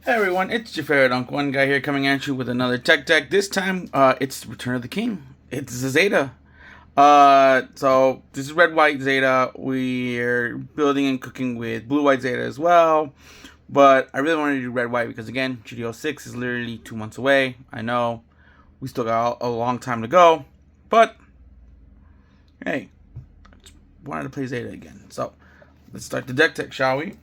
Hey everyone, it's your favorite Uncle One Guy here coming at you with another tech deck. This time, it's Return of the King. It's the Zeta. So this is red white Zeta. We're building and cooking with blue white Zeta as well. But I really wanted to do red white because again, GTO 6 is literally 2 months away. I know we still got a long time to go, but hey, I just wanted to play Zeta again. So let's start the deck tech, shall we?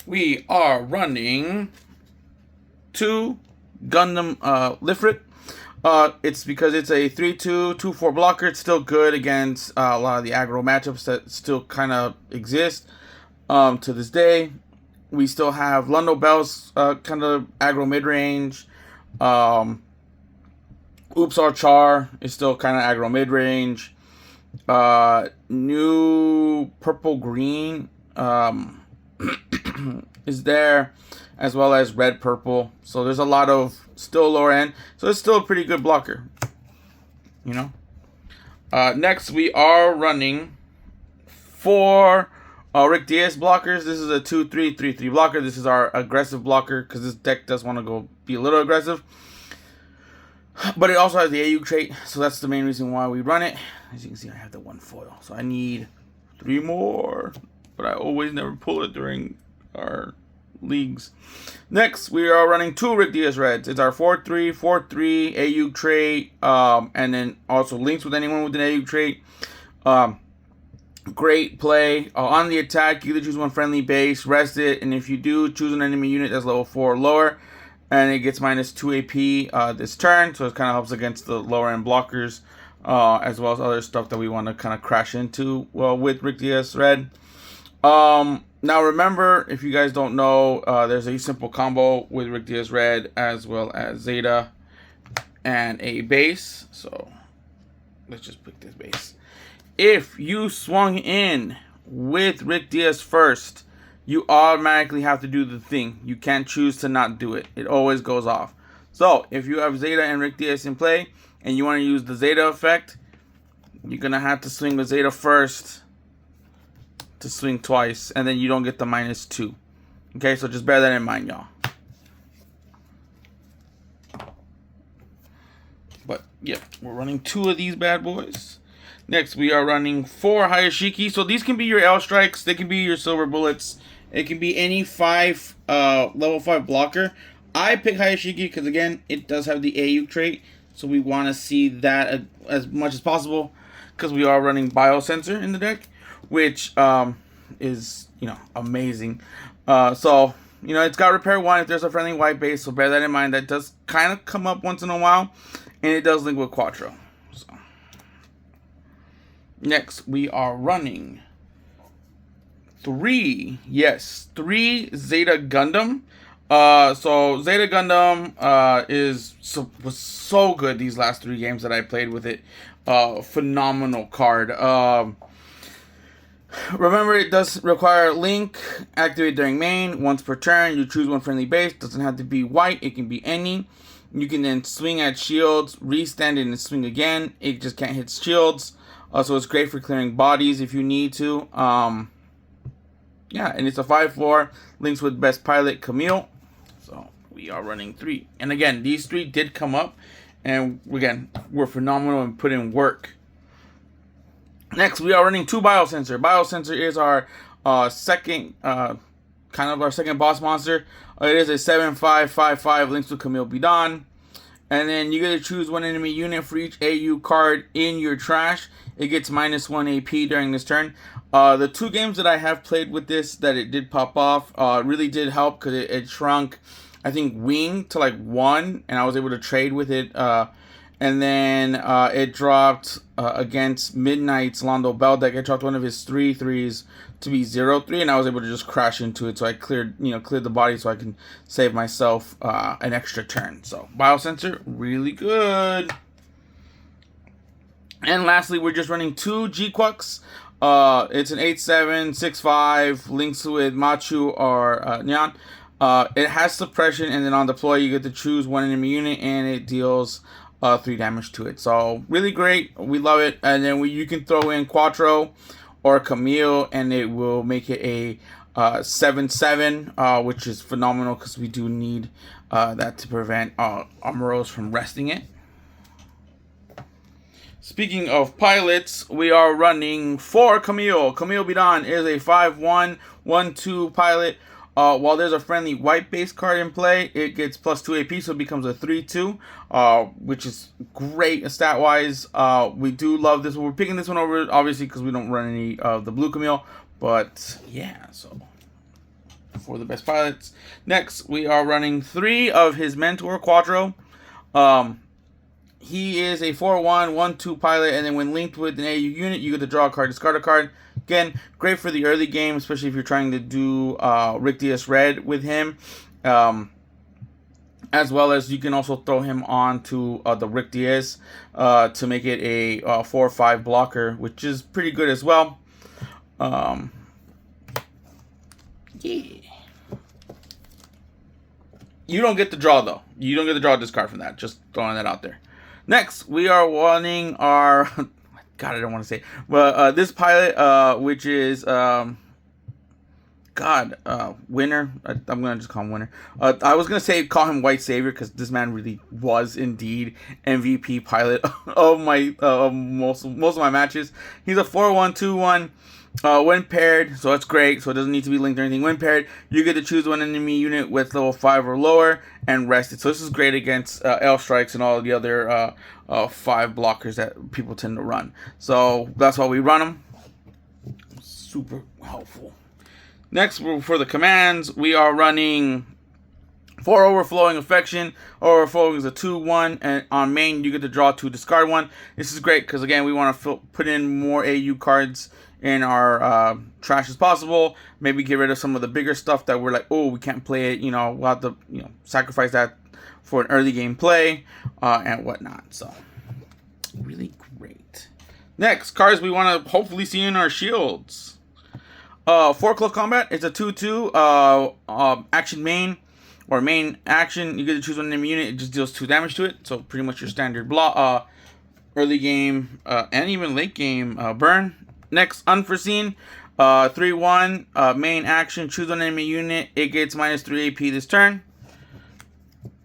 We are running 2 Gundam Lifrit. It's because it's a 3-2, 2-4 blocker. It's still good against a lot of the aggro matchups that still kind of exist to this day. We still have Lundo Bell's kind of aggro mid-range. Oops Our Char is still kind of aggro mid-range. New purple-green is there, as well as red purple. So there's a lot of still lower end. So it's still a pretty good blocker, you know. Next we are running 4 Rick Diaz blockers. This is a 2-3-3-3 blocker. This is our aggressive blocker because this deck does want to go be a little aggressive. But it also has the AU trait, so that's the main reason why we run it. As you can see, I have the 1 foil, so I need 3 more. But I always never pull it during our leagues. Next, we are running 2 Rick Diaz Reds. It's our 4-3, 4-3 AU trait, and then also links with anyone with an AU trait. Great play. On the attack, you either choose one friendly base, rest it, and if you do, choose an enemy unit that's level 4 or lower, and it gets minus 2 AP this turn, so it kind of helps against the lower end blockers, as well as other stuff that we want to kind of crash into with Rick Diaz Red. Now remember, if you guys don't know, there's a simple combo with Rick Diaz Red as well as Zeta and a base. So let's just pick this base. If you swung in with Rick Diaz first, you automatically have to do the thing. You can't choose to not do it. It always goes off. So if you have Zeta and Rick Diaz in play and you want to use the Zeta effect, you're going to have to swing with Zeta first to swing twice, and then you don't get the minus 2. Okay, so just bear that in mind, y'all. But yeah, we're running 2 of these bad boys. Next, we are running 4 Hayashiki. So these can be your L strikes, they can be your silver bullets, it can be any 5 level 5 blocker. I pick Hayashiki because again, it does have the AU trait, so we want to see that as much as possible because we are running Biosensor in the deck, which is, amazing. So, it's got repair 1 if there's a friendly white base, so bear that in mind. That does kind of come up once in a while, and it does link with Quattro. So. Next, we are running 3 Zeta Gundam. So Zeta Gundam was so good these last 3 games that I played with it. Phenomenal card. Remember, it does require link, activate during main, once per turn. You choose one friendly base, doesn't have to be white, it can be any. You can then swing at shields, restand it and swing again. It just can't hit shields. So it's great for clearing bodies if you need to. Yeah, and it's a 5-4, links with best pilot Camille. So we are running 3. And again, these 3 did come up, and again, we're phenomenal and put in work. Next, we are running 2 Biosensor. Biosensor is our second, kind of our second boss monster. It is a 7-5-5-5, links to Camille Bidon. And then you get to choose one enemy unit for each AU card in your trash. It gets minus 1 AP during this turn. The 2 games that I have played with this that it did pop off really did help because it shrunk, I think, Wing to like 1, and I was able to trade with it. And then it dropped against Midnight's Londo Bell deck. It dropped one of his 3/3s to be 0/3, and I was able to just crash into it. So I cleared the body so I can save myself an extra turn. So Biosensor, really good. And lastly, we're just running 2 G-Quux. It's an 8/7, 6/5, links with Machu or Nyan. It has suppression, and then on deploy, you get to choose one enemy unit, and it deals 3 damage to it. So really great. We love it. And then you can throw in Quattro or Camille, and it will make it a 7/7, which is phenomenal because we do need that to prevent Amuros from resting it. Speaking of pilots, we are running 4 Camille. Camille Bidan is a 5/1, 1/2 pilot. While there's a friendly white base card in play, it gets +2 AP, so it becomes a 3/2, which is great stat-wise. We do love this one. We're picking this one over, obviously, because we don't run any of the blue Camille. But, yeah, so for the best pilots. Next, we are running 3 of his Mentor Quattro. He is a 4/1, 1/2 pilot, and then when linked with an AU unit, you get to draw a card, discard a card. Again, great for the early game, especially if you're trying to do Rick Diaz Red with him. As well as you can also throw him on to the Rick Diaz to make it a 4/5 blocker, which is pretty good as well. Yeah. You don't get the draw, though. You don't get the draw discard from that. Just throwing that out there. Next, we are running our... God, I don't want to say... But this pilot, which is... Winner. I'm going to just call him Winner. I was going to call him White Savior, because this man really was indeed MVP pilot of my most of my matches. He's a 4/1, 2/1. When paired, so that's great, so it doesn't need to be linked or anything. When paired, you get to choose one enemy unit with level 5 or lower and rest it. So this is great against L strikes and all the other 5 blockers that people tend to run. So that's why we run them. Super helpful. Next, for the commands, we are running 4 Overflowing Affection. Overflowing is a 2/1, and on main, you get to draw 2, discard 1. This is great because, again, we want to put in more AU cards in our trash as possible. Maybe get rid of some of the bigger stuff that we're like, oh, we can't play it. We'll have to sacrifice that for an early game play and whatnot. So really great. Next, cards we want to hopefully see in our shields. 4 Close Combat. It's a 2/2 action main or main action. You get to choose one enemy unit. It just deals 2 damage to it. So pretty much your standard block, early game and even late game burn. Next, Unforeseen, 3/1, main action, choose an enemy unit, it gets -3 AP this turn.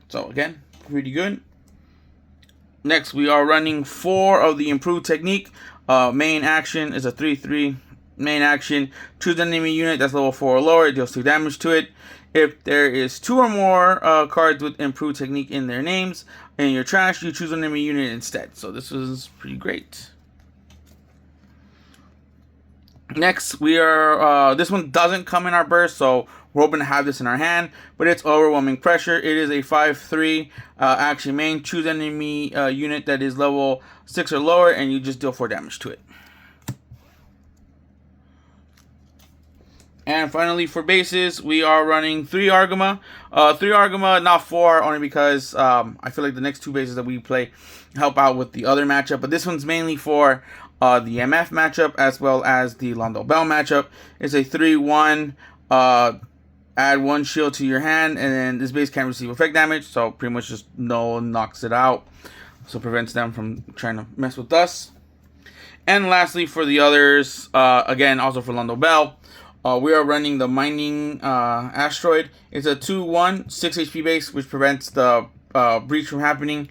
So again, pretty good. Next, we are running 4 of the Improved Technique. Main action is a 3/3, main action, choose an enemy unit that's level 4 or lower, it deals 2 damage to it. If there is 2 or more cards with Improved Technique in their names in your trash, you choose an enemy unit instead. So this is pretty great. Next, we are, this one doesn't come in our burst, so we're hoping to have this in our hand, but it's Overwhelming Pressure. It is a 5/3 action main. Choose enemy unit that is level 6 or lower, and you just deal 4 damage to it. And finally, for bases, we are running 3 Argama. 3 Argama, not 4, only because I feel like the next 2 bases that we play help out with the other matchup, but this one's mainly for the MF matchup as well as the Londo Bell matchup. It's a 3/1, add 1 shield to your hand, and then this base can't receive effect damage, so pretty much just knocks it out, so prevents them from trying to mess with us. And lastly, for the others, again, also for Londo Bell, we are running the Mining Asteroid. It's a 2/1, 6 HP base, which prevents the breach from happening.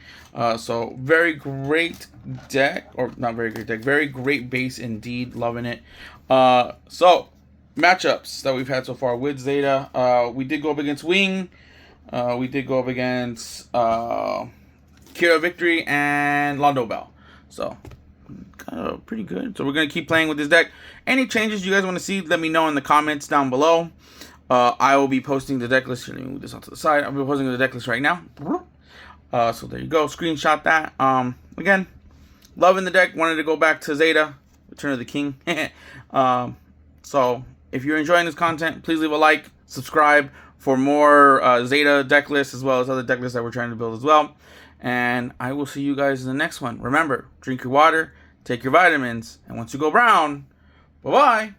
So very great deck, or not very great deck, very great base indeed. Loving it. So matchups that we've had so far with Zeta. We did go up against Wing. We did go up against Kira Victory and Londo Bell. So pretty good. So we're gonna keep playing with this deck. Any changes you guys want to see, let me know in the comments down below. I will be posting the deck list. Let me move this onto the side. I'll be posting the deck list right now. So there you go. Screenshot that. Again, loving the deck. Wanted to go back to Zeta, Return of the King. So if you're enjoying this content, please leave a like, subscribe for more Zeta deck lists as well as other deck lists that we're trying to build as well. And I will see you guys in the next one. Remember, drink your water, take your vitamins, and once you go brown, bye-bye.